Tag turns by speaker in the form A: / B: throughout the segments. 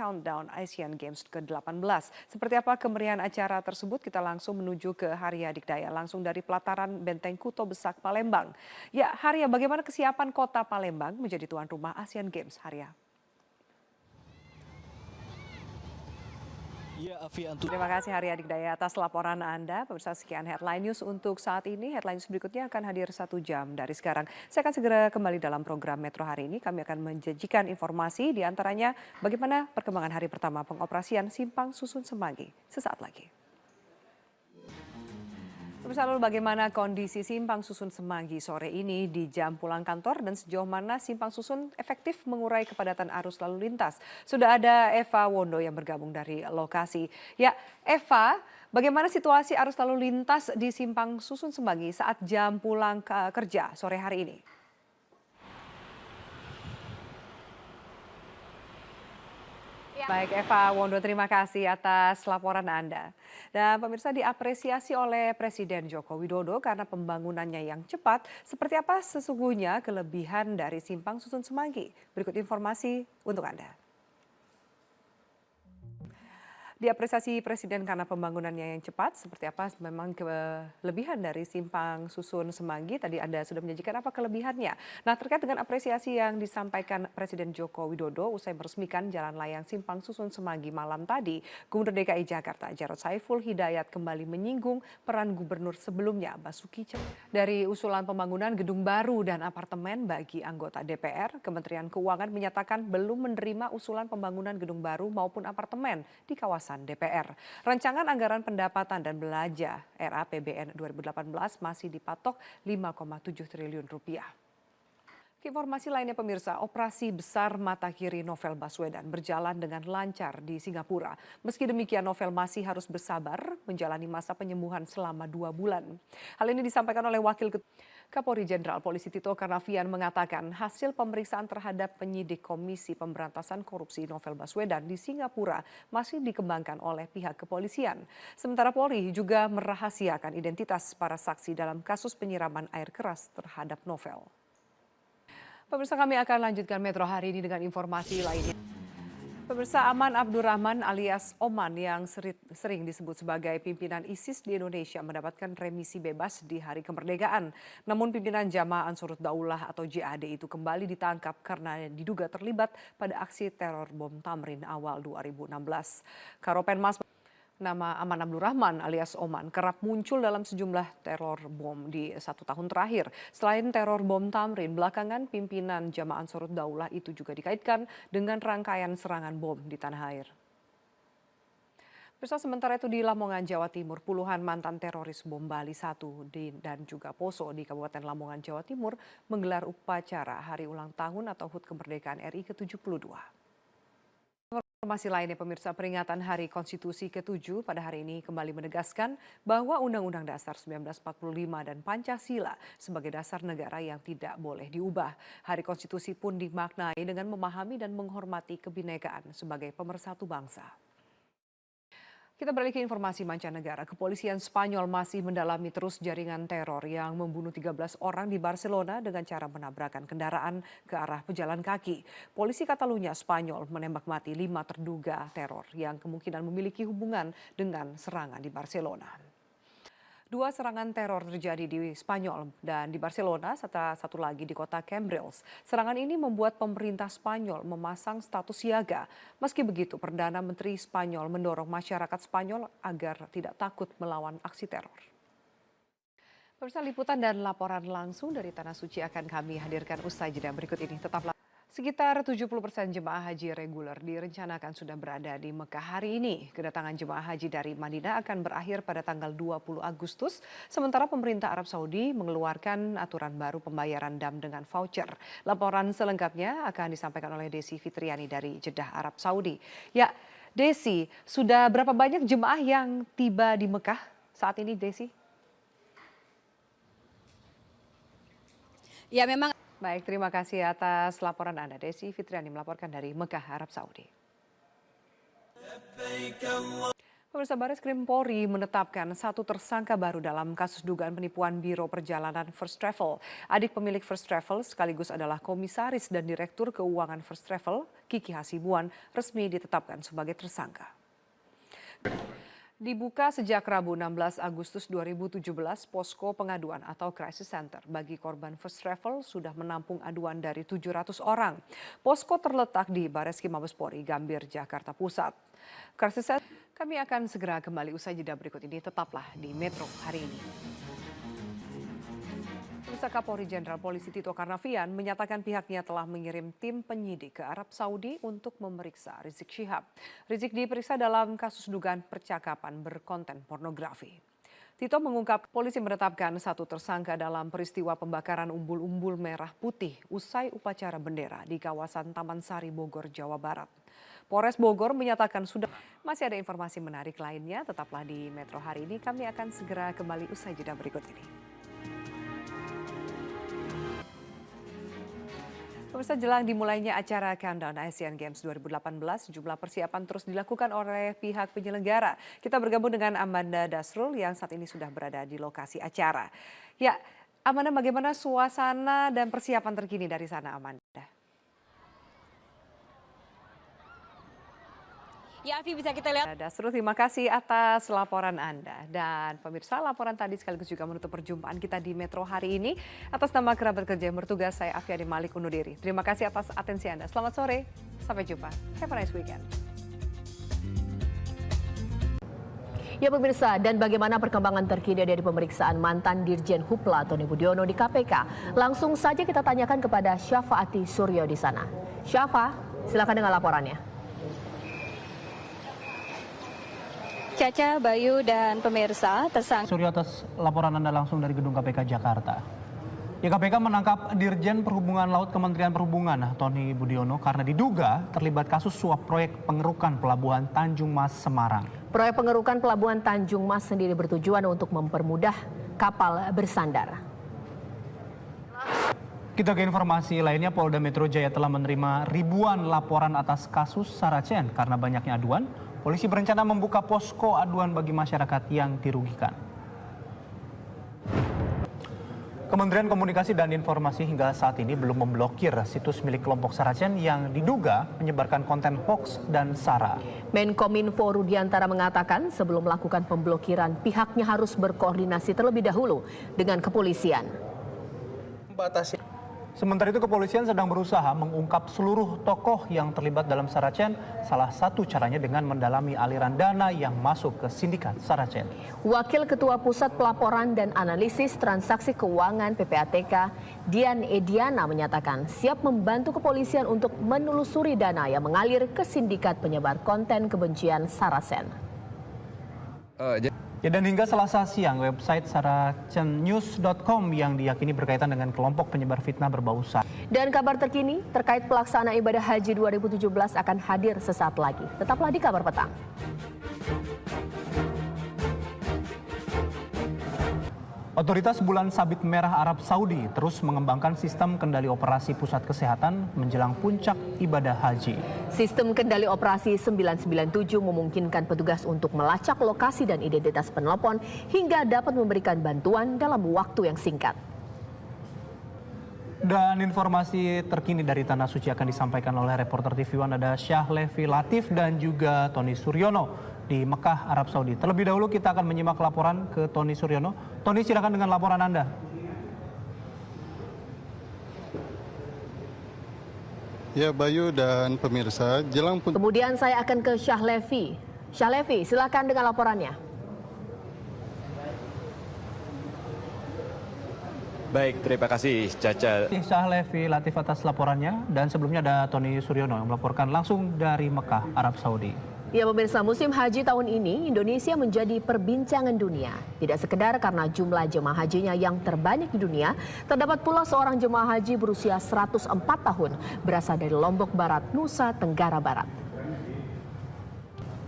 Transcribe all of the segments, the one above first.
A: Countdown Asian Games ke-18. Seperti apa kemeriahan acara tersebut? Kita langsung menuju ke Haria Dikdaya, langsung dari pelataran Benteng Kuto Besak, Palembang. Ya, Haria, bagaimana kesiapan kota Palembang menjadi tuan rumah Asian Games, Haria?
B: Ya,
A: Terima kasih Haria Dikdaya atas laporan Anda. Pemirsa, sekian headline news untuk saat ini. Headline news berikutnya akan hadir 1 jam dari sekarang. Saya akan segera kembali dalam program Metro hari ini. Kami akan menjanjikan informasi diantaranya bagaimana perkembangan hari pertama pengoperasian Simpang Susun Semanggi. Sesaat lagi. Pemirsa, lalu bagaimana kondisi Simpang Susun Semanggi sore ini di jam pulang kantor dan sejauh mana Simpang Susun efektif mengurai kepadatan arus lalu lintas? Sudah ada Eva Wondo yang bergabung dari lokasi. Ya, Eva, bagaimana situasi arus lalu lintas di Simpang Susun Semanggi saat jam pulang kerja sore hari ini? Baik Eva Wondo, terima kasih atas laporan Anda. Dan pemirsa, diapresiasi oleh Presiden Joko Widodo karena pembangunannya yang cepat. Seperti apa sesungguhnya kelebihan dari Simpang Susun Semanggi? Berikut informasi untuk Anda. Diapresiasi Presiden karena pembangunannya yang cepat, seperti apa memang kelebihan dari Simpang Susun Semanggi? Tadi Anda sudah menjanjikan apa kelebihannya. Nah, terkait dengan apresiasi yang disampaikan Presiden Joko Widodo usai meresmikan jalan layang Simpang Susun Semanggi malam tadi, Gubernur DKI Jakarta Jarod Saiful Hidayat kembali menyinggung peran gubernur sebelumnya Basuki Cahayapurnama. Dari usulan pembangunan gedung baru dan apartemen bagi anggota DPR, Kementerian Keuangan menyatakan belum menerima usulan pembangunan gedung baru maupun apartemen di kawasan DPR. Rancangan anggaran pendapatan dan belanja RAPBN 2018 masih dipatok 5,7 triliun rupiah. Informasi lainnya pemirsa, operasi besar mata kiri Novel Baswedan berjalan dengan lancar di Singapura. Meski demikian Novel masih harus bersabar menjalani masa penyembuhan selama 2 bulan. Hal ini disampaikan oleh Wakil Kapolri Jenderal Polisi Tito Karnavian mengatakan hasil pemeriksaan terhadap penyidik Komisi Pemberantasan Korupsi Novel Baswedan di Singapura masih dikembangkan oleh pihak kepolisian. Sementara Polri juga merahasiakan identitas para saksi dalam kasus penyiraman air keras terhadap Novel. Pemirsa, kami akan lanjutkan Metro hari ini dengan informasi lainnya. Pemirsa, Aman Abdurrahman alias Oman yang sering disebut sebagai pimpinan ISIS di Indonesia mendapatkan remisi bebas di hari kemerdekaan. Namun pimpinan Jamaah Ansarut Daulah atau JAD itu kembali ditangkap karena diduga terlibat pada aksi teror bom Tamrin awal 2016. Karopenmas nama Aman Abdurrahman alias Oman kerap muncul dalam sejumlah teror bom di 1 tahun terakhir. Selain teror bom Tamrin, belakangan pimpinan Jamaah Ansarut Daulah itu juga dikaitkan dengan rangkaian serangan bom di tanah air. Sementara itu di Lamongan, Jawa Timur, puluhan mantan teroris bom Bali 1 dan juga Poso di Kabupaten Lamongan, Jawa Timur menggelar upacara hari ulang tahun atau HUT Kemerdekaan RI ke-72. Informasi lainnya pemirsa, peringatan Hari Konstitusi ke-7 pada hari ini kembali menegaskan bahwa Undang-Undang Dasar 1945 dan Pancasila sebagai dasar negara yang tidak boleh diubah. Hari Konstitusi pun dimaknai dengan memahami dan menghormati kebinekaan sebagai pemersatu bangsa. Kita beralih ke informasi mancanegara. Kepolisian Spanyol masih mendalami terus jaringan teror yang membunuh 13 orang di Barcelona dengan cara menabrakkan kendaraan ke arah pejalan kaki. Polisi Catalunya Spanyol menembak mati 5 terduga teror yang kemungkinan memiliki hubungan dengan serangan di Barcelona. 2 serangan teror terjadi di Spanyol dan di Barcelona, serta satu lagi di kota Cambrils. Serangan ini membuat pemerintah Spanyol memasang status siaga. Meski begitu, Perdana Menteri Spanyol mendorong masyarakat Spanyol agar tidak takut melawan aksi teror. Pemirsa, liputan dan laporan langsung dari Tanah Suci akan kami hadirkan usai jeda berikut ini. Tetaplah. Sekitar 70% jemaah haji reguler direncanakan sudah berada di Mekah hari ini. Kedatangan jemaah haji dari Madinah akan berakhir pada tanggal 20 Agustus, sementara pemerintah Arab Saudi mengeluarkan aturan baru pembayaran dam dengan voucher. Laporan selengkapnya akan disampaikan oleh Desi Fitriani dari Jeddah, Arab Saudi. Ya, Desi, sudah berapa banyak jemaah yang tiba di Mekah saat ini, Desi?
C: Ya, memang.
A: Baik, terima kasih atas laporan Anda. Desi Fitriani melaporkan dari Mekah, Arab Saudi. Pemirsa, Bareskrim Polri menetapkan satu tersangka baru dalam kasus dugaan penipuan Biro Perjalanan First Travel. Adik pemilik First Travel sekaligus adalah komisaris dan direktur keuangan First Travel, Kiki Hasibuan, resmi ditetapkan sebagai tersangka. Dibuka sejak Rabu 16 Agustus 2017, posko pengaduan atau crisis center bagi korban First Travel sudah menampung aduan dari 700 orang. Posko terletak di Bareskrim Mabes Polri, Gambir, Jakarta Pusat. Crisis center kami akan segera kembali usai jeda berikut ini. Tetaplah di Metro hari ini. Kapolri Jenderal Polisi Tito Karnavian menyatakan pihaknya telah mengirim tim penyidik ke Arab Saudi untuk memeriksa Rizik Syihab. Rizik diperiksa dalam kasus dugaan percakapan berkonten pornografi. Tito mengungkap polisi menetapkan satu tersangka dalam peristiwa pembakaran umbul-umbul merah putih usai upacara bendera di kawasan Taman Sari, Bogor, Jawa Barat. Polres Bogor menyatakan sudah. Masih ada informasi menarik lainnya, tetaplah di Metro hari ini. Kami akan segera kembali usai jeda berikut ini. Pemirsa, jelang dimulainya acara Countdown Asian Games 2018, sejumlah persiapan terus dilakukan oleh pihak penyelenggara. Kita bergabung dengan Amanda Dasrul yang saat ini sudah berada di lokasi acara. Ya, Amanda, bagaimana suasana dan persiapan terkini dari sana, Amanda?
B: Ya, Afi, bisa kita lihat.
A: Dasrul, terima kasih atas laporan Anda. Dan pemirsa, laporan tadi sekaligus juga menutup perjumpaan kita di Metro hari ini. Atas nama kerabat kerja yang bertugas, saya Afiani Malik undur diri. Terima kasih atas atensi Anda. Selamat sore, sampai jumpa. Have a nice weekend.
B: Ya pemirsa, dan bagaimana perkembangan terkini dari pemeriksaan mantan Dirjen Hupla Tony Budiono di KPK? Langsung saja kita tanyakan kepada Syafaati Suryo di sana. Syafa, silakan dengan laporannya.
C: Caca, Bayu, dan pemirsa tersangka.
D: Suryo, atas laporan Anda langsung dari Gedung KPK Jakarta. Ya, KPK menangkap Dirjen Perhubungan Laut Kementerian Perhubungan Tony Budiono karena diduga terlibat kasus suap proyek pengerukan Pelabuhan Tanjung Mas Semarang.
B: Proyek pengerukan Pelabuhan Tanjung Mas sendiri bertujuan untuk mempermudah kapal bersandar.
D: Kita ke informasi lainnya, Polda Metro Jaya telah menerima ribuan laporan atas kasus Saracen. Karena banyaknya aduan, polisi berencana membuka posko aduan bagi masyarakat yang dirugikan. Kementerian Komunikasi dan Informasi hingga saat ini belum memblokir situs milik kelompok Saracen yang diduga menyebarkan konten hoax dan sara.
B: Menkominfo Rudiantara mengatakan sebelum melakukan pemblokiran, pihaknya harus berkoordinasi terlebih dahulu dengan kepolisian.
D: Sementara itu kepolisian sedang berusaha mengungkap seluruh tokoh yang terlibat dalam Saracen. Salah satu caranya dengan mendalami aliran dana yang masuk ke sindikat Saracen.
B: Wakil Ketua Pusat Pelaporan dan Analisis Transaksi Keuangan PPATK, Dian Ediana menyatakan siap membantu kepolisian untuk menelusuri dana yang mengalir ke sindikat penyebar konten kebencian Saracen.
D: Ya, dan hingga Selasa siang, website saracennews.com yang diyakini berkaitan dengan kelompok penyebar fitnah berbau sara.
B: Dan kabar terkini terkait pelaksanaan ibadah haji 2017 akan hadir sesaat lagi. Tetaplah di Kabar Petang.
D: Otoritas Bulan Sabit Merah Arab Saudi terus mengembangkan sistem kendali operasi pusat kesehatan menjelang puncak ibadah haji.
B: Sistem kendali operasi 997 memungkinkan petugas untuk melacak lokasi dan identitas penelpon hingga dapat memberikan bantuan dalam waktu yang singkat.
D: Dan informasi terkini dari Tanah Suci akan disampaikan oleh reporter TV One, ada Syahlevi Latif dan juga Tony Suryono di Mekah, Arab Saudi. Terlebih dahulu kita akan menyimak laporan ke Tony Suryono. Tony, silakan dengan laporan Anda.
E: Ya, Bayu dan pemirsa, jelang
B: Kemudian saya akan ke Syahlevi. Syahlevi, silakan dengan laporannya.
F: Baik, terima kasih Caca.
D: Syahlevi Latif atas laporannya, dan sebelumnya ada Tony Suryono yang melaporkan langsung dari Mekah, Arab Saudi.
B: Ya pemirsa, musim haji tahun ini Indonesia menjadi perbincangan dunia. Tidak sekedar karena jumlah jemaah hajinya yang terbanyak di dunia, terdapat pula seorang jemaah haji berusia 104 tahun berasal dari Lombok Barat, Nusa Tenggara Barat.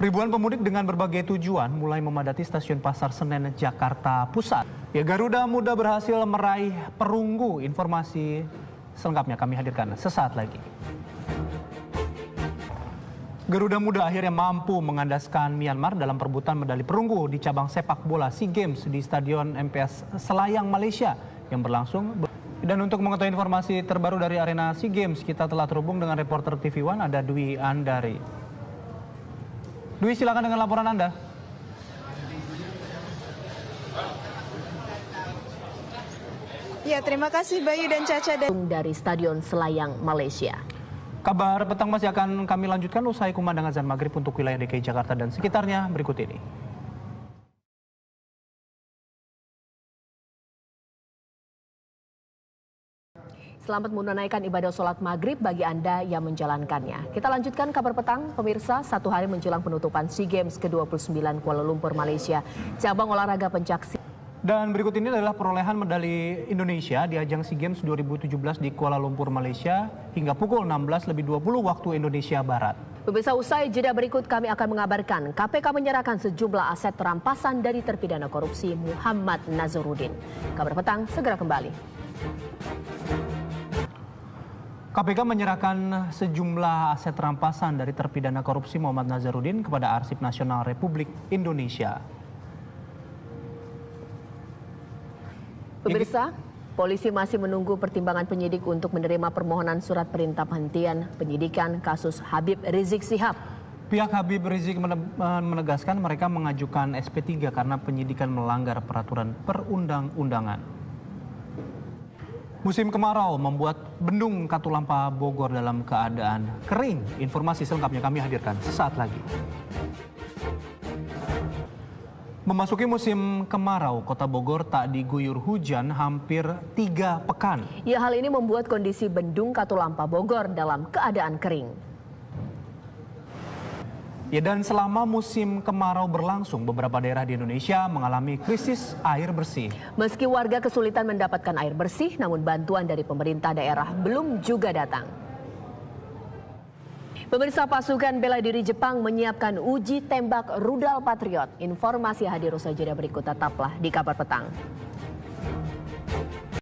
D: Ribuan pemudik dengan berbagai tujuan mulai memadati stasiun Pasar Senen, Jakarta Pusat. Ya, Garuda Muda berhasil meraih perunggu. Informasi selengkapnya kami hadirkan sesaat lagi. Garuda Muda akhirnya mampu mengandaskan Myanmar dalam perebutan medali perunggu di cabang sepak bola SEA Games di Stadion MPS Selayang, Malaysia yang berlangsung. Dan untuk mengetahui informasi terbaru dari arena SEA Games, kita telah terhubung dengan reporter TV One, ada Dwi Andari. Dwi, silakan dengan laporan Anda.
G: Ya, terima kasih Bayu dan Caca.
B: Dari Stadion Selayang, Malaysia.
D: Kabar petang masih akan kami lanjutkan usai kumandang azan maghrib untuk wilayah DKI Jakarta dan sekitarnya berikut ini.
B: Selamat menunaikan ibadah sholat maghrib bagi Anda yang menjalankannya. Kita lanjutkan kabar petang, pemirsa. Satu hari menjelang penutupan SEA Games ke-29 Kuala Lumpur, Malaysia, cabang olahraga pencaksilat.
D: Dan berikut ini adalah perolehan medali Indonesia di ajang SEA Games 2017 di Kuala Lumpur, Malaysia hingga pukul 16.20 waktu Indonesia Barat.
B: Pemirsa, usai jeda berikut kami akan mengabarkan KPK menyerahkan sejumlah aset rampasan dari terpidana korupsi Muhammad Nazarudin. Kabar petang segera kembali.
D: KPK menyerahkan sejumlah aset rampasan dari terpidana korupsi Muhammad Nazarudin kepada Arsip Nasional Republik Indonesia.
B: Pemirsa, polisi masih menunggu pertimbangan penyidik untuk menerima permohonan surat perintah penghentian penyidikan kasus Habib Rizik Syihab.
D: Pihak Habib Rizik menegaskan mereka mengajukan SP3 karena penyidikan melanggar peraturan perundang-undangan. Musim kemarau membuat bendung Katulampa Bogor dalam keadaan kering. Informasi selengkapnya kami hadirkan sesaat lagi. Memasuki musim kemarau, Kota Bogor tak diguyur hujan hampir 3 pekan.
B: Ya, hal ini membuat kondisi bendung Katulampa Bogor dalam keadaan kering.
D: Ya, dan selama musim kemarau berlangsung, beberapa daerah di Indonesia mengalami krisis air bersih.
B: Meski warga kesulitan mendapatkan air bersih, namun bantuan dari pemerintah daerah belum juga datang. Pemirsa, pasukan bela diri Jepang menyiapkan uji tembak rudal Patriot. Informasi hadir usai jeda berikut, tetaplah di kabar petang.